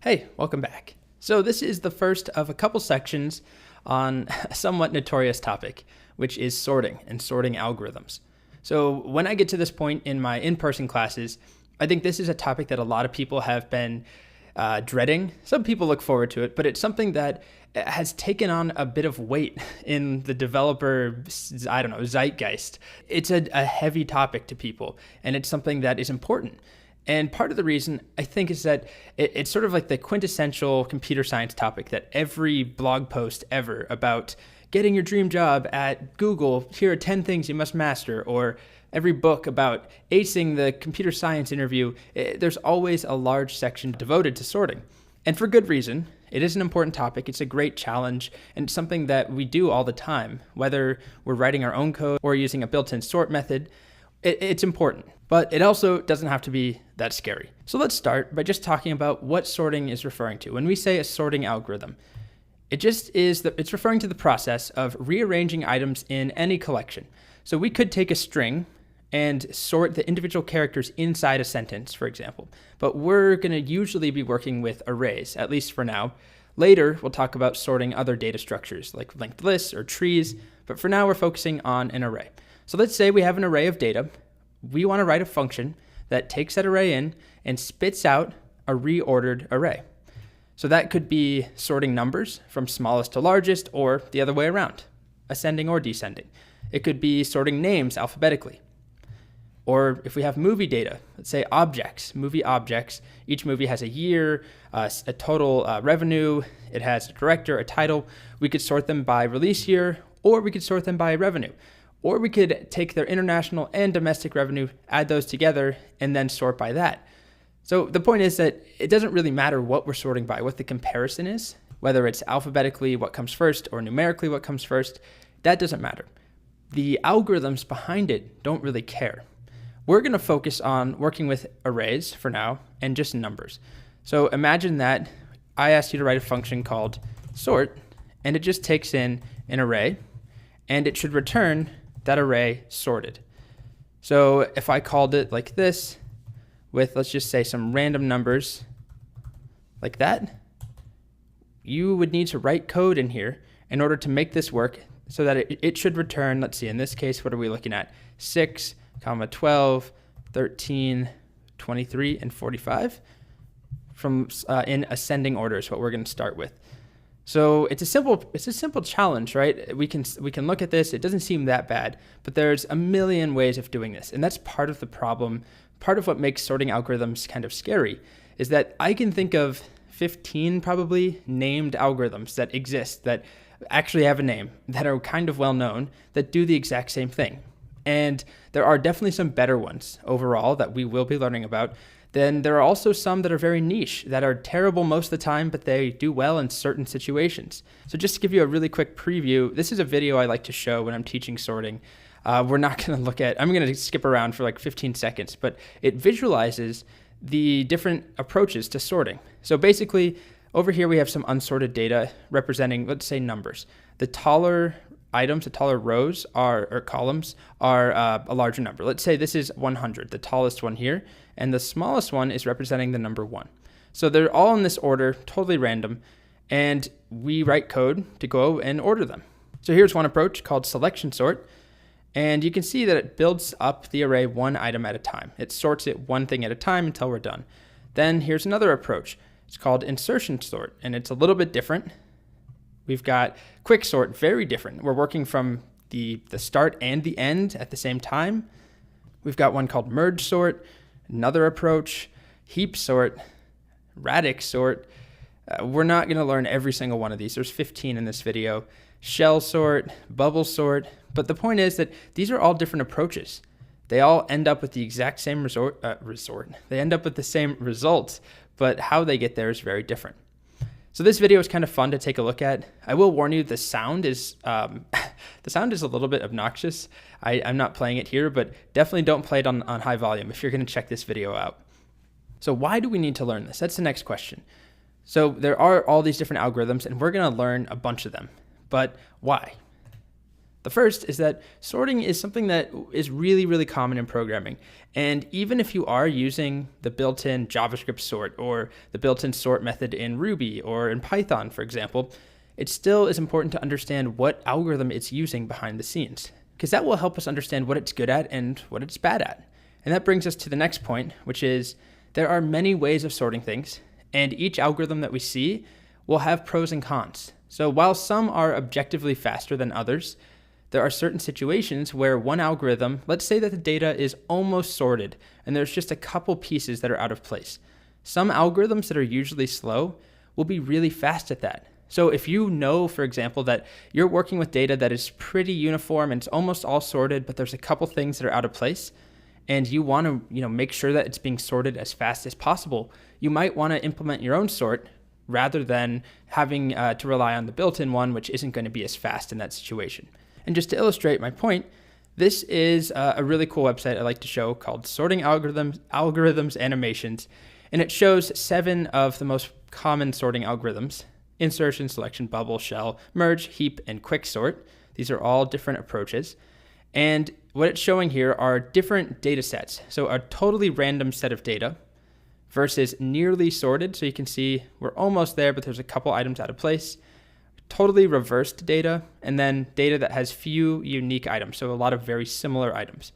Hey, welcome back. So this is the first of a couple sections on a somewhat notorious topic, which is sorting and sorting algorithms. So when I get to this point in my in-person classes, I think this is a topic that a lot of people have been dreading. Some people look forward to it, but it's something that has taken on a bit of weight in the developer, zeitgeist. It's a heavy topic to people, and it's something that is important. And part of the reason, I think, is that it's sort of like the quintessential computer science topic that every blog post ever about getting your dream job at Google, here are 10 things you must master, or every book about acing the computer science interview, there's always a large section devoted to sorting. And for good reason. It is an important topic, it's a great challenge, and it's something that we do all the time, whether we're writing our own code or using a built-in sort method. It's important, but it also doesn't have to be that scary. So let's start by just talking about what sorting is referring to. When we say a sorting algorithm, it's referring to the process of rearranging items in any collection. So we could take a string and sort the individual characters inside a sentence, for example. But we're going to usually be working with arrays, at least for now. Later, we'll talk about sorting other data structures like linked lists or trees, but for now we're focusing on an array. So let's say we have an array of data. We want to write a function that takes that array in and spits out a reordered array. So that could be sorting numbers from smallest to largest, or the other way around, ascending or descending. It could be sorting names alphabetically. Or if we have movie data, let's say objects, movie objects, each movie has a year, a total revenue, it has a director, a title. We could sort them by release year, or we could sort them by revenue. Or we could take their international and domestic revenue, add those together, and then sort by that. So the point is that it doesn't really matter what we're sorting by, what the comparison is, whether it's alphabetically what comes first or numerically what comes first, that doesn't matter. The algorithms behind it don't really care. We're going to focus on working with arrays for now and just numbers. So imagine that I asked you to write a function called sort, and it just takes in an array, and it should return that array sorted. So if I called it like this, with let's just say some random numbers like that, you would need to write code in here in order to make this work so that it should return, let's see, in this case, what are we looking at? 6, 12, 13, 23, and 45 from in ascending order is what we're going to start with. So it's a simple challenge, right? We can look at this. It doesn't seem that bad, but there's a million ways of doing this, and that's part of the problem. Part of what makes sorting algorithms kind of scary is that I can think of 15 probably named algorithms that exist that actually have a name, that are kind of well known, that do the exact same thing. And there are definitely some better ones overall that we will be learning about. Then there are also some that are very niche, that are terrible most of the time, but they do well in certain situations. So just to give you a really quick preview, this is a video I like to show when I'm teaching sorting. We're not going to look at, I'm going to skip around for like 15 seconds, but it visualizes the different approaches to sorting. So basically, over here we have some unsorted data representing, let's say, numbers. The taller items, the taller rows or columns are a larger number. Let's say this is 100, the tallest one here, and the smallest one is representing the number 1. So they're all in this order, totally random, and we write code to go and order them. So here's one approach called selection sort, and you can see that it builds up the array one item at a time. It sorts it one thing at a time until we're done. Then here's another approach. It's called insertion sort, and it's a little bit different. We've got quick sort, very different. We're working from the start and the end at the same time. We've got one called merge sort, another approach, heap sort, radix sort. We're not going to learn every single one of these. There's 15 in this video. Shell sort, bubble sort. But the point is that these are all different approaches. They all end up with the exact same result. They end up with the same results, but how they get there is very different. So this video is kind of fun to take a look at. I will warn you, the sound is a little bit obnoxious. I'm not playing it here, but definitely don't play it on high volume if you're going to check this video out. So why do we need to learn this? That's the next question. So there are all these different algorithms, and we're going to learn a bunch of them. But why? The first is that sorting is something that is really, really common in programming. And even if you are using the built-in JavaScript sort or the built-in sort method in Ruby or in Python, for example, it still is important to understand what algorithm it's using behind the scenes, because that will help us understand what it's good at and what it's bad at. And that brings us to the next point, which is there are many ways of sorting things, and each algorithm that we see will have pros and cons. So while some are objectively faster than others, there are certain situations where one algorithm, let's say that the data is almost sorted and there's just a couple pieces that are out of place. Some algorithms that are usually slow will be really fast at that. So if you know, for example, that you're working with data that is pretty uniform and it's almost all sorted, but there's a couple things that are out of place, and you want to make sure that it's being sorted as fast as possible, you might want to implement your own sort rather than having to rely on the built-in one, which isn't going to be as fast in that situation. And just to illustrate my point, this is a really cool website I like to show called Sorting Algorithms Animations, and it shows 7 of the most common sorting algorithms: insertion, selection, bubble, shell, merge, heap, and quicksort. These are all different approaches. And what it's showing here are different data sets. So a totally random set of data versus nearly sorted. So you can see we're almost there, but there's a couple items out of place. Totally reversed data, and then data that has few unique items. So a lot of very similar items.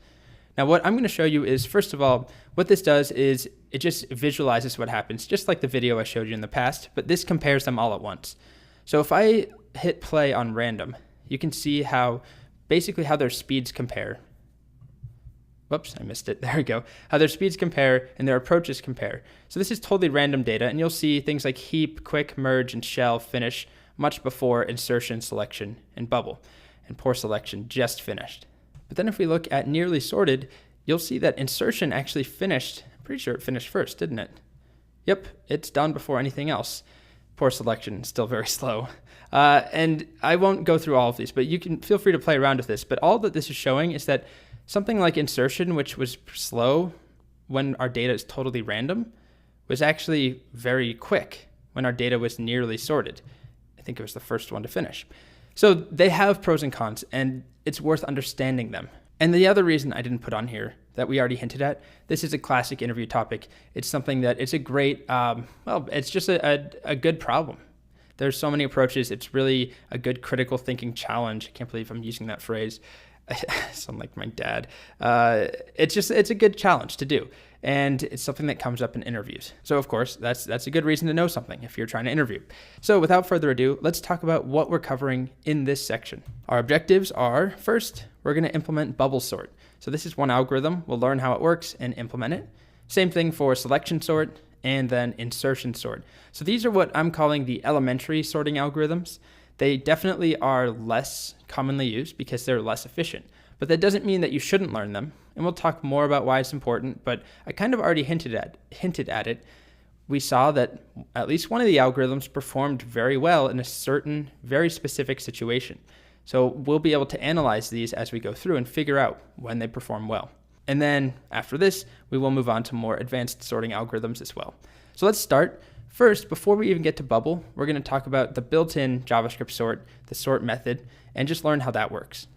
Now what I'm going to show you is, first of all, what this does is it just visualizes what happens, just like the video I showed you in the past, but this compares them all at once. So if I hit play on random, you can see basically how their speeds compare. Whoops, I missed it. There we go. How their speeds compare and their approaches compare. So this is totally random data, and you'll see things like heap, quick, merge, and shell finish much before insertion, selection, and bubble, and poor selection just finished. But then if we look at nearly sorted, you'll see that insertion actually finished. I'm pretty sure it finished first, didn't it? Yep, it's done before anything else. Poor selection, still very slow. And I won't go through all of these, but you can feel free to play around with this. But all that this is showing is that something like insertion, which was slow when our data is totally random, was actually very quick when our data was nearly sorted. I think it was the first one to finish. So they have pros and cons, and it's worth understanding them. And the other reason I didn't put on here that we already hinted at, this is a classic interview topic. It's something that it's a great, it's just a good problem. There's so many approaches. It's really a good critical thinking challenge. I can't believe I'm using that phrase. I sound like my dad. It's a good challenge to do. And it's something that comes up in interviews. So of course, that's a good reason to know something if you're trying to interview. So without further ado, let's talk about what we're covering in this section. Our objectives are, first, we're going to implement bubble sort. So this is one algorithm. We'll learn how it works and implement it. Same thing for selection sort and then insertion sort. So these are what I'm calling the elementary sorting algorithms. They definitely are less commonly used because they're less efficient, but that doesn't mean that you shouldn't learn them. And we'll talk more about why it's important, but I kind of already hinted at it. We saw that at least one of the algorithms performed very well in a certain, very specific situation. So we'll be able to analyze these as we go through and figure out when they perform well. And then after this, we will move on to more advanced sorting algorithms as well. So let's start. First, before we even get to bubble, we're going to talk about the built-in JavaScript sort, the sort method, and just learn how that works.